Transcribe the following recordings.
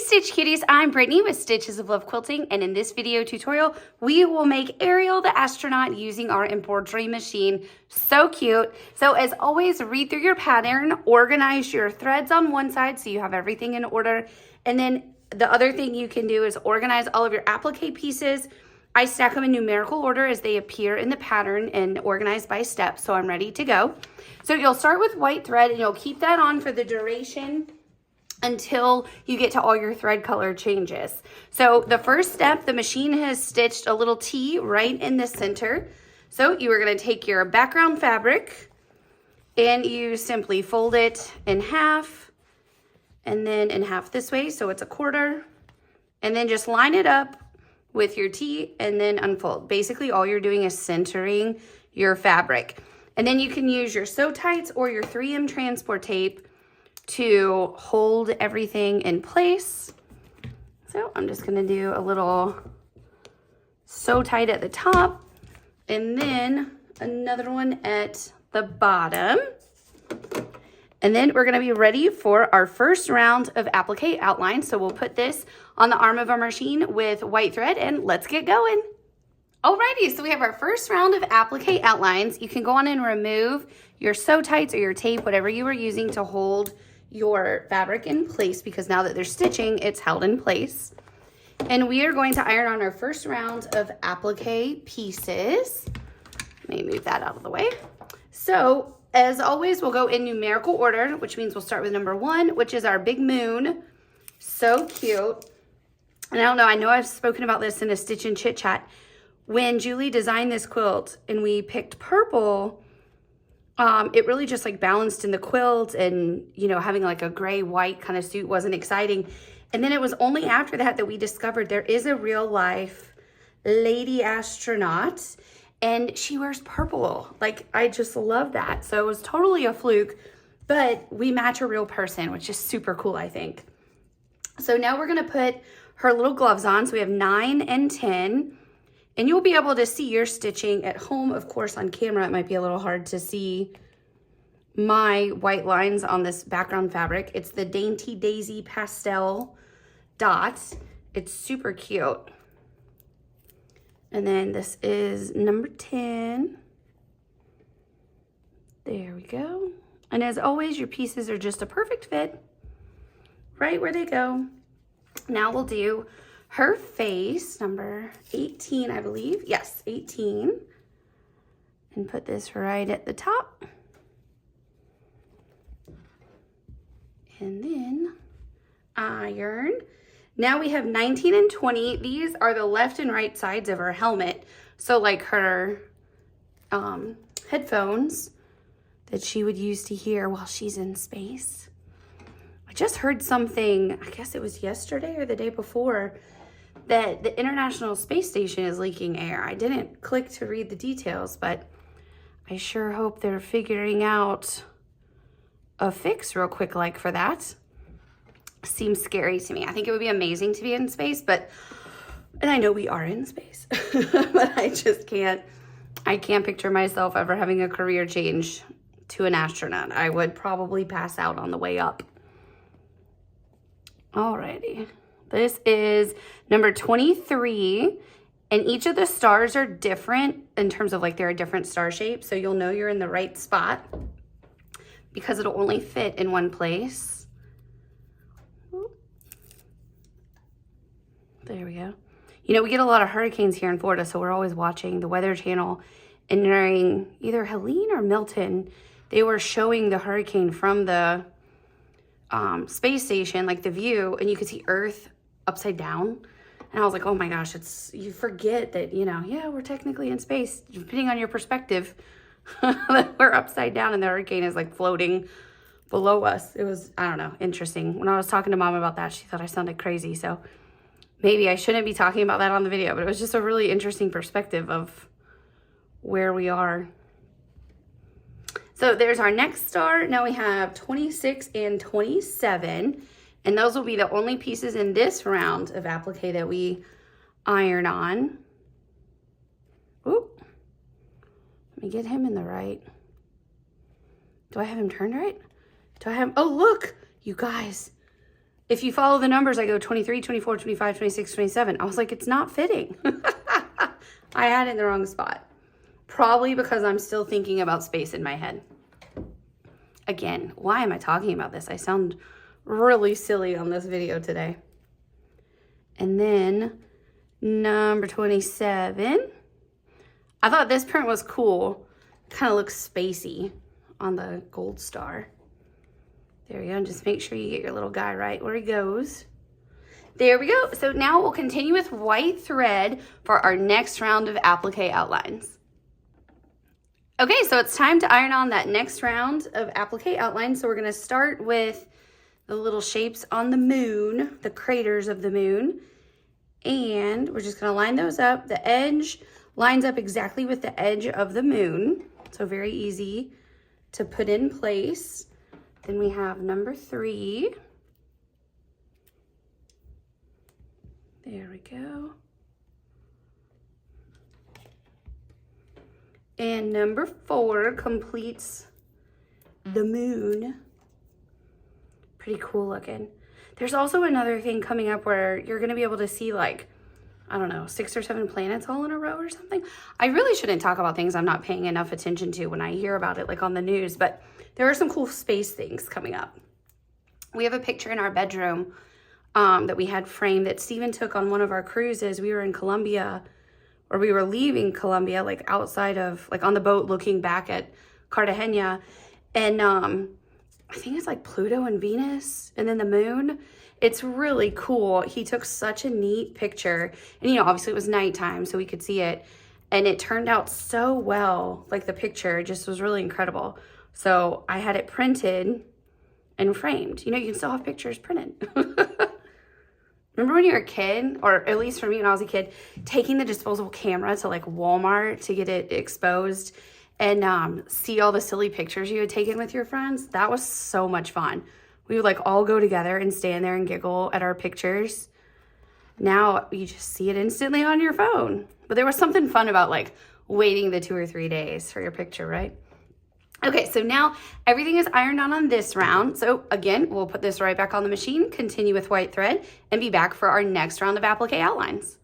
Stitch Cuties, I'm Brittany with Stitches of Love Quilting, and in this video tutorial, we will make Ariel the Astronaut using our embroidery machine. So cute. So as always, read through your pattern, organize your threads on one side so you have everything in order, and then the other thing you can do is organize all of your applique pieces. I stack them in numerical order as they appear in the pattern and organized by step, so I'm ready to go. So you'll start with white thread and you'll keep that on for the duration until you get to all your thread color changes. So the first step, the machine has stitched a little T right in the center. So you are going to take your background fabric and you simply fold it in half and then in half this way, so it's a quarter, and then just line it up with your T and then unfold. Basically all you're doing is centering your fabric. And then you can use your sew tights or your 3M transport tape to hold everything in place. So I'm just gonna do a little sew tight at the top and then another one at the bottom. And then we're gonna be ready for our first round of applique outline. So we'll put this on the arm of our machine with white thread and let's get going. Alrighty, so we have our first round of applique outlines. You can go on and remove your sew tights or your tape, whatever you were using to hold your fabric in place, because now that they're stitching, it's held in place. And we are going to iron on our first round of applique pieces. Let me move that out of the way. So as always, we'll go in numerical order, which means we'll start with number 1, which is our big moon. So cute. And I know I've spoken about this in a Stitch and Chit Chat. When Julie designed this quilt and we picked purple, it really just like balanced in the quilt, and having like a gray white kind of suit wasn't exciting. And then it was only after that that we discovered there is a real life lady astronaut and she wears purple. Like, I just love that. So it was totally a fluke, but we match a real person, which is super cool, I think. So now we're gonna put her little gloves on. So we have 9 and 10. And you'll be able to see your stitching at home. Of course, on camera, it might be a little hard to see my white lines on this background fabric. It's the Dainty Daisy Pastel Dots. It's super cute. And then this is number 10. There we go. And as always, your pieces are just a perfect fit right where they go. Now we'll do her face, number 18, I believe. Yes, 18. And put this right at the top. And then iron. Now we have 19 and 20. These are the left and right sides of her helmet. So like her headphones that she would use to hear while she's in space. I just heard something, I guess it was yesterday or the day before, that the International Space Station is leaking air. I didn't click to read the details, but I sure hope they're figuring out a fix real quick like for that. Seems scary to me. I think it would be amazing to be in space, and I know we are in space, but I just can't picture myself ever having a career change to an astronaut. I would probably pass out on the way up. Alrighty. This is number 23, and each of the stars are different in terms of like they're a different star shape, so you'll know you're in the right spot because it'll only fit in one place. There we go. We get a lot of hurricanes here in Florida, so we're always watching the Weather Channel, and during either Helene or Milton, they were showing the hurricane from the space station, like the view, and you could see Earth upside down. And I was like, oh my gosh, you forget that, yeah, we're technically in space, depending on your perspective. We're upside down and the hurricane is like floating below us. It was, I don't know, interesting. When I was talking to Mom about that, she thought I sounded crazy. So maybe I shouldn't be talking about that on the video, but it was just a really interesting perspective of where we are. So there's our next star. Now we have 26 and 27. And those will be the only pieces in this round of applique that we iron on. Oop. Let me get him in the right. Do I have him turned right? Do I have, oh look, you guys. if you follow the numbers, I go 23, 24, 25, 26, 27. I was like, it's not fitting. I had it in the wrong spot. Probably because I'm still thinking about space in my head. Again, why am I talking about this? I sound really silly on this video today. And then number 27. I thought this print was cool. Kind of looks spacey on the gold star. There we go. And just make sure you get your little guy right where he goes. There we go. So now we'll continue with white thread for our next round of applique outlines. Okay, so it's time to iron on that next round of applique outlines. So we're going to start with the little shapes on the moon, the craters of the moon. And we're just going to line those up. The edge lines up exactly with the edge of the moon. So very easy to put in place. Then we have number 3. There we go. And number 4 completes the moon. Pretty cool looking. There's also another thing coming up where you're going to be able to see, like, I don't know, 6 or 7 planets all in a row or something. I really shouldn't talk about things I'm not paying enough attention to when I hear about it, like on the news, but there are some cool space things coming up. We have a picture in our bedroom that we had framed that Steven took on one of our cruises. We were in Colombia, or we were leaving Colombia, like outside of, like on the boat looking back at Cartagena. And I think it's like Pluto and Venus and then the moon. It's really cool. He took such a neat picture. And, you know, obviously it was nighttime, so we could see it. And it turned out so well. Like the picture just was really incredible. So I had it printed and framed. You know, you can still have pictures printed. Remember when you were a kid, or at least for me when I was a kid, taking the disposable camera to like Walmart to get it exposed and see all the silly pictures you had taken with your friends? That was so much fun. We would like all go together and stand there and giggle at our pictures. Now you just see it instantly on your phone. But there was something fun about like waiting the 2 or 3 days for your picture, right? Okay, so now everything is ironed on this round. So again, we'll put this right back on the machine, continue with white thread, and be back for our next round of applique outlines.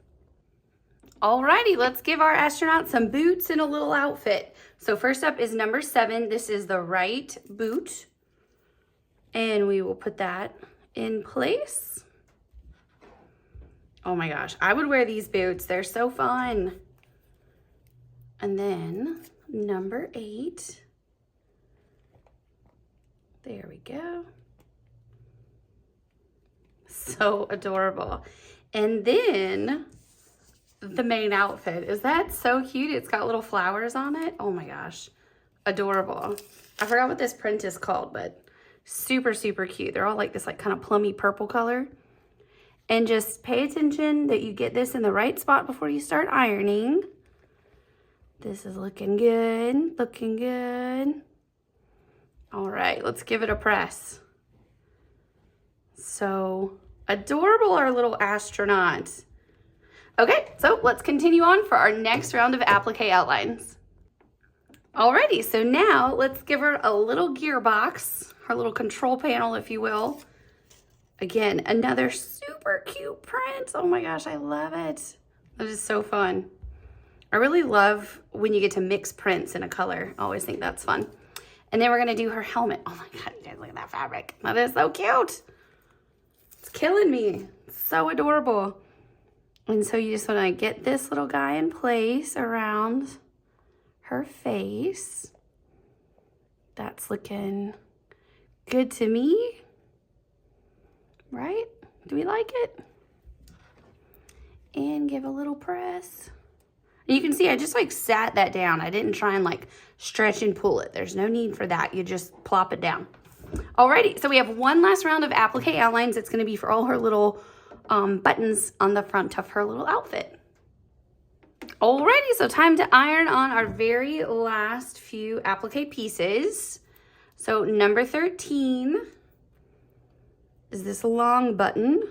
Alrighty, let's give our astronaut some boots and a little outfit. So first up is number 7. This is the right boot. And we will put that in place. Oh my gosh, I would wear these boots. They're so fun. And then number 8. There we go. So adorable. And then the main outfit. Is that so cute? It's got little flowers on it. Oh my gosh. Adorable. I forgot what this print is called, but super, super cute. They're all like this like kind of plummy purple color. And just pay attention that you get this in the right spot before you start ironing. This is looking good. Looking good. All right, let's give it a press. So adorable, our little astronaut. Okay, so let's continue on for our next round of applique outlines. Alrighty, so now let's give her a little gearbox, her little control panel, if you will. Again, another super cute print. Oh my gosh, I love it. That is so fun. I really love when you get to mix prints in a color. I always think that's fun. And then we're gonna do her helmet. Oh my God, you guys, look at that fabric. That is so cute. It's killing me. It's so adorable. And so you just wanna get this little guy in place around her face. That's looking good to me, right? Do we like it? And give a little press. And you can see I just like sat that down. I didn't try and like stretch and pull it. There's no need for that. You just plop it down. Alrighty, so we have one last round of applique outlines. It's gonna be for all her little buttons on the front of her little outfit. Alrighty, so time to iron on our very last few applique pieces. So number 13 is this long button.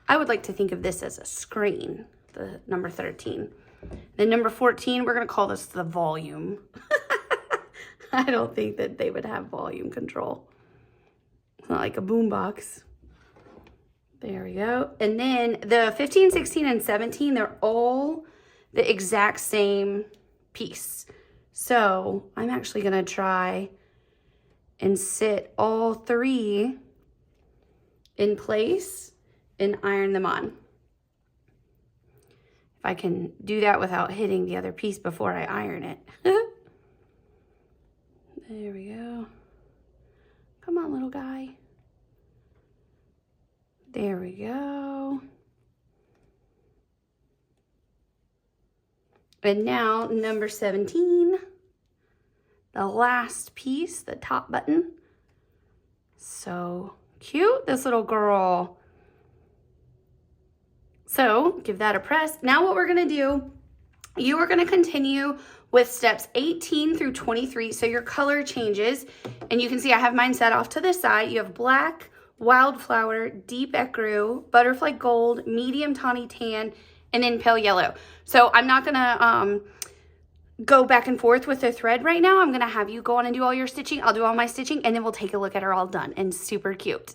I would like to think of this as a screen, the number 13. Then number 14, we're gonna call this the volume. I don't think that they would have volume control. It's not like a boombox. There we go. And then the 15, 16, and 17, they're all the exact same piece. So I'm actually going to try and sit all 3 in place and iron them on. If I can do that without hitting the other piece before I iron it. There we go. Come on, little guy. There we go. And now number 17, the last piece, the top button. So cute, this little girl. So give that a press. Now what we're gonna do, you are gonna continue with steps 18 through 23. So your color changes, and you can see I have mine set off to the side. You have black, wildflower, deep ecru, butterfly gold, medium tawny tan, and then pale yellow. So I'm not gonna go back and forth with the thread right now. I'm gonna have you go on and do all your stitching. I'll do all my stitching, and then we'll take a look at her all done and super cute.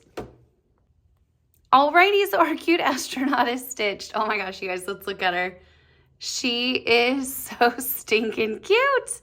Alrighty, so our cute astronaut is stitched. Oh my gosh, you guys, let's look at her. She is so stinking cute.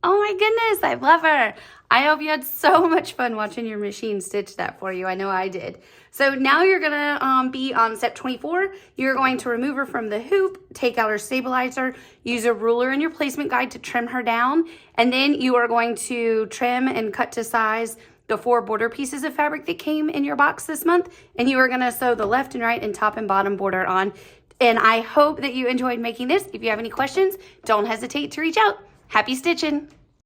Oh my goodness, I love her. I hope you had so much fun watching your machine stitch that for you. I know I did. So now you're gonna be on step 24. You're going to remove her from the hoop, take out her stabilizer, use a ruler in your placement guide to trim her down, and then you are going to trim and cut to size the 4 border pieces of fabric that came in your box this month, and you are gonna sew the left and right and top and bottom border on. And I hope that you enjoyed making this. If you have any questions, don't hesitate to reach out. Happy stitching!